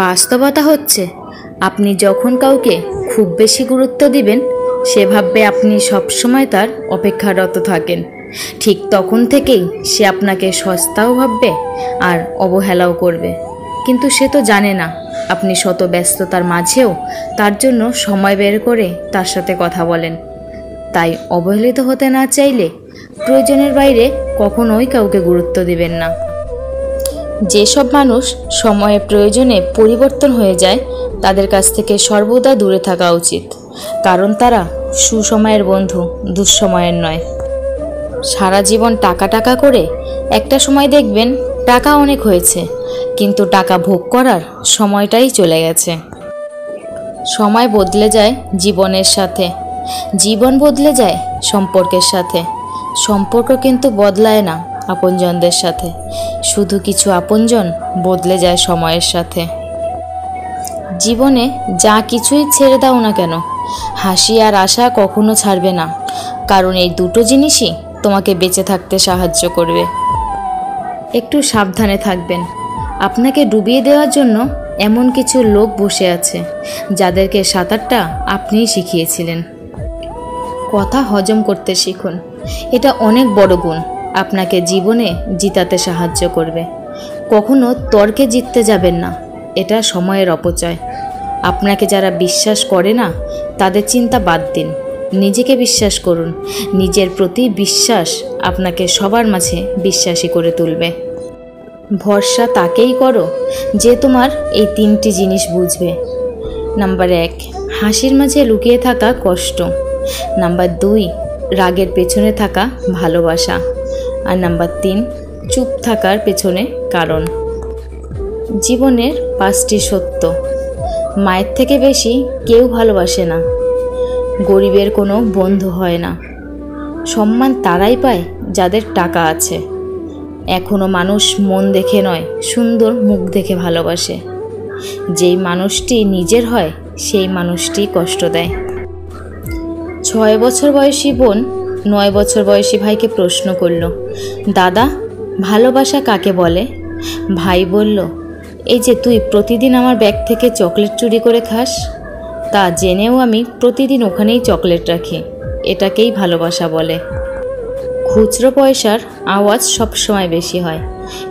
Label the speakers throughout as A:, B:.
A: বাস্তবতা হচ্ছে, আপনি যখন কাউকে খুব বেশি গুরুত্ব দিবেন, সে ভাববে আপনি সবসময় তার অপেক্ষারত থাকেন। ঠিক তখন থেকেই সে আপনাকে সস্তাও ভাববে আর অবহেলাও করবে। কিন্তু সে তো জানে না আপনি শত ব্যস্ততার মাঝেও তার জন্য সময় বের করে তার সাথে কথা বলেন। তাই অবহেলিত হতে না চাইলে প্রয়োজনের বাইরে কখনোই কাউকে গুরুত্ব দিবেন না। যেসব মানুষ সময়ে প্রয়োজনে পরিবর্তন হয়ে যায়, তাদের কাছ থেকে সর্বদা দূরে থাকা উচিত, কারণ তারা সুসময়ের বন্ধু, দুঃসময়ের নয়। সারা জীবন টাকা টাকা করে একটা সময় দেখবেন টাকা অনেক হয়েছে, কিন্তু টাকা ভোগ করার সময়টাই চলে গেছে। সময় বদলে যায় জীবনের সাথে, জীবন বদলে যায় সম্পর্কের সাথে। সম্পর্ক কিন্তু বদলায় না আপনজনদের সাথে, শুধু কিছু আপনজন বদলে যায় সময়ের সাথে। জীবনে যা কিছুই ছেড়ে দাও না কেন, হাসি আর আশা কখনো ছাড়বে না, কারণ এই দুটো জিনিসই তোমাকে বেঁচে থাকতে সাহায্য করবে। একটু সাবধানে থাকবেন, আপনাকে ডুবিয়ে দেওয়ার জন্য এমন কিছু লোক বসে আছে যাদেরকে সাঁতারটা আপনিই শিখিয়েছিলেন। কথা হজম করতে শিখুন, এটা অনেক বড় গুণ, আপনাকে জীবনে জিতাতে সাহায্য করবে। কখনো তর্কে জিততে যাবেন না, এটা সময়ের অপচয়। আপনাকে যারা বিশ্বাস করে না তাদের চিন্তা বাদ দিন, নিজেকে বিশ্বাস করুন। নিজের প্রতি বিশ্বাস আপনাকে সবার মাঝে বিশ্বাসী করে তুলবে। ভরসা তাকেই করো যে তোমার এই তিনটি জিনিস বুঝবে। নাম্বার 1, হাসির মাঝে লুকিয়ে থাকা কষ্ট। নাম্বার 2, রাগের পেছনে থাকা ভালোবাসা। আর নাম্বার 3, চুপ থাকার পেছনে কারণ। জীবনের 5টি সত্য। মায়ের থেকে বেশি কেউ ভালোবাসে না। গরিবের কোনো বন্ধু হয় না। সম্মান তারাই পায় যাদের টাকা আছে। এখনো মানুষ মন দেখে নয়, সুন্দর মুখ দেখে ভালোবাসে। যেই মানুষটি নিজের হয় সেই মানুষটি কষ্ট দেয়। 6 বছর বয়সী বোন 9 বছর বয়সী ভাইকে প্রশ্ন করল, দাদা, ভালোবাসা কাকে বলে? ভাই বলল, এই যে তুই প্রতিদিন আমার ব্যাগ থেকে চকলেট চুরি করে খাস, তা জেনেও আমি প্রতিদিন ওখানেই চকলেট রাখি, এটাকেই ভালোবাসা বলে। খুচরো পয়সার আওয়াজ সবসময় বেশি হয়,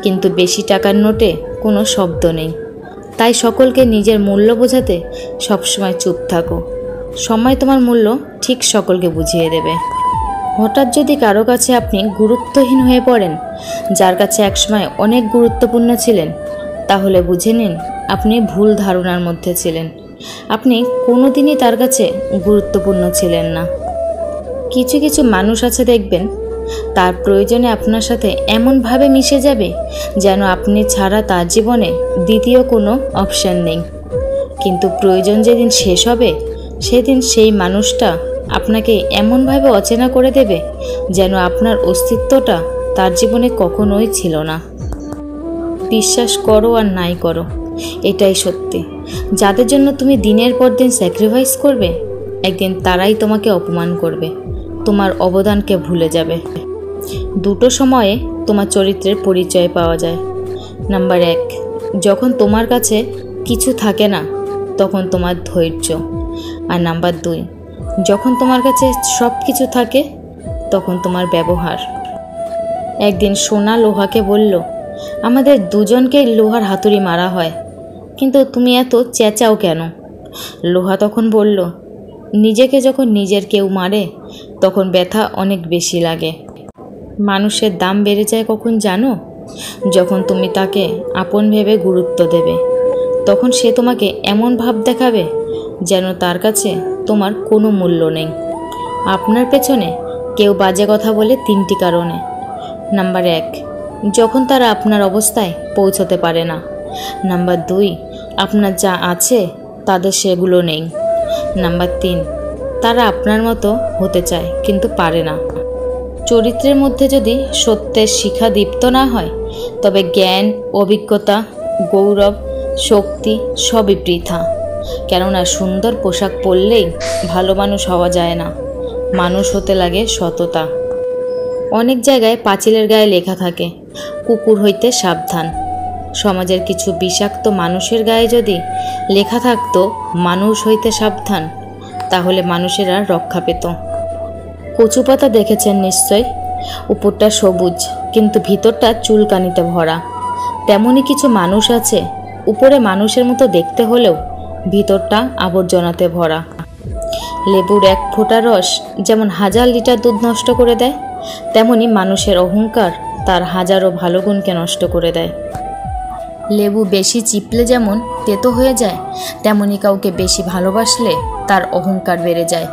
A: কিন্তু বেশি টাকার নোটে কোনো শব্দ নেই। তাই সকলকে নিজের মূল্য বোঝাতে সবসময় চুপ থাকো। সময় তোমার মূল্য ঠিক সকলকে বুঝিয়ে দেবে। হঠাৎ যদি কারো কাছে আপনি গুরুত্বহীন হয়ে পড়েন, যার কাছে একসময় অনেক গুরুত্বপূর্ণ ছিলেন, তাহলে বুঝে নিন আপনি ভুল ধারণার মধ্যে ছিলেন। আপনি কোনোদিনই তার কাছে গুরুত্বপূর্ণ ছিলেন না। কিছু কিছু মানুষ আছে দেখবেন, তার প্রয়োজনে আপনার সাথে এমনভাবে মিশে যাবে যেন আপনি ছাড়া তার জীবনে দ্বিতীয় কোনো অপশান নেই। কিন্তু প্রয়োজন যেদিন শেষ হবে, সেদিন সেই মানুষটা আপনাকে এমনভাবে অচেনা করে দেবে যেন আপনার অস্তিত্বটা তার জীবনে কখনোই ছিল না। বিশ্বাস করো আর নাই করো, এটাই সত্যি। যাদের জন্য তুমি দিনের পর দিন স্যাক্রিফাইস করবে, একদিন তারাই তোমাকে অপমান করবে, তোমার অবদানকে ভুলে যাবে। দুটো সময়ে তোমার চরিত্রের পরিচয় পাওয়া যায়। নাম্বার 1, যখন তোমার কাছে কিছু থাকে না তখন তোমার ধৈর্য। আর নাম্বার 2, যখন তোমার কাছে সব কিছু থাকে তখন তোমার ব্যবহার। একদিন সোনা লোহাকে বলল, আমাদের দুজনকেই লোহার হাতুড়ি মারা হয়, কিন্তু তুমি এত চেঁচাও কেন? লোহা তখন বলল, নিজেকে যখন নিজের কেউ মারে তখন ব্যথা অনেক বেশি লাগে। মানুষের দাম বেড়ে যায় কখন জানো? যখন তুমি তাকে আপন ভেবে গুরুত্ব দেবে, তখন সে তোমাকে এমন ভাব দেখাবে যেন তার কাছে তোমার কোনো মূল্য নেই। আপনার পেছনে কেউ বাজে কথা বলে 3টি কারণে। নাম্বার 1, যখন তারা আপনার অবস্থায় পৌঁছতে পারে না। নাম্বার 2, আপনার যা আছে তাদের সেগুলো নেই। নাম্বার 3, তারা আপনার মতো হতে চায় কিন্তু পারে না। চরিত্রের মধ্যে যদি সত্যের শিখা দীপ্ত না হয়, তবে জ্ঞান, অভিজ্ঞতা, গৌরব, শক্তি সবই বৃথা। কেননা সুন্দর পোশাক পরলেই ভালো মানুষ হওয়া যায় না, মানুষ হতে লাগে সততা। অনেক জায়গায় পাঁচিলের গায়ে লেখা থাকে, কুকুর হইতে সাবধান। সমাজের কিছু বিষাক্ত মানুষের গায়ে যদি লেখা থাকতো মানুষ হইতে সাবধান, তাহলে মানুষেরা রক্ষা পেত। কচু পাতা দেখেছেন নিশ্চয়, উপরটা সবুজ কিন্তু ভিতরটা চুলকানিতে ভরা। তেমনই কিছু মানুষ আছে, উপরে মানুষের মতো দেখতে হলেও ভিতরটা আবর্জনাতে ভরা। লেবুর এক ফোঁটা রস যেমন 1000 লিটার দুধ নষ্ট করে দেয়, তেমনি মানুষের অহংকার তার হাজারো ভালো গুণকে নষ্ট করে দেয়। লেবু বেশি চিপলে যেমন তেতো হয়ে যায়, তেমনি কাউকে বেশি ভালোবাসলে তার অহংকার বেড়ে যায়।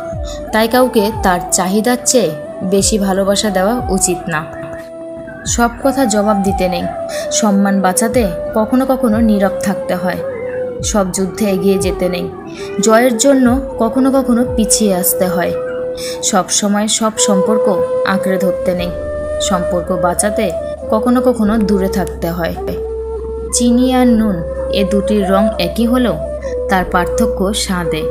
A: তাই কাউকে তার চাহিদার চেয়ে বেশি ভালোবাসা দেওয়া উচিত না। সব কথা জবাব দিতে নেই, সম্মান বাঁচাতে কখনো কখনো নীরব থাকতে হয়। সব যুদ্ধে এগিয়ে যেতে নেই, জয়ের জন্য কখনো কখনো পিছিয়ে আসতে হয়। সব সময় সব সম্পর্ক আঁকড়ে ধরতে নেই, সম্পর্ক বাঁচাতে কখনো কখনো দূরে থাকতে হয়। চিনি আর নুন এ দুটির রং একই হলেও তার পার্থক্য স্বাদে।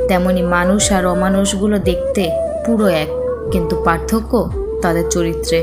A: তেমনি মানুষ আর অমানুষগুলো দেখতে পুরো এক, কিন্তু পার্থক্য তাদের চরিত্রে।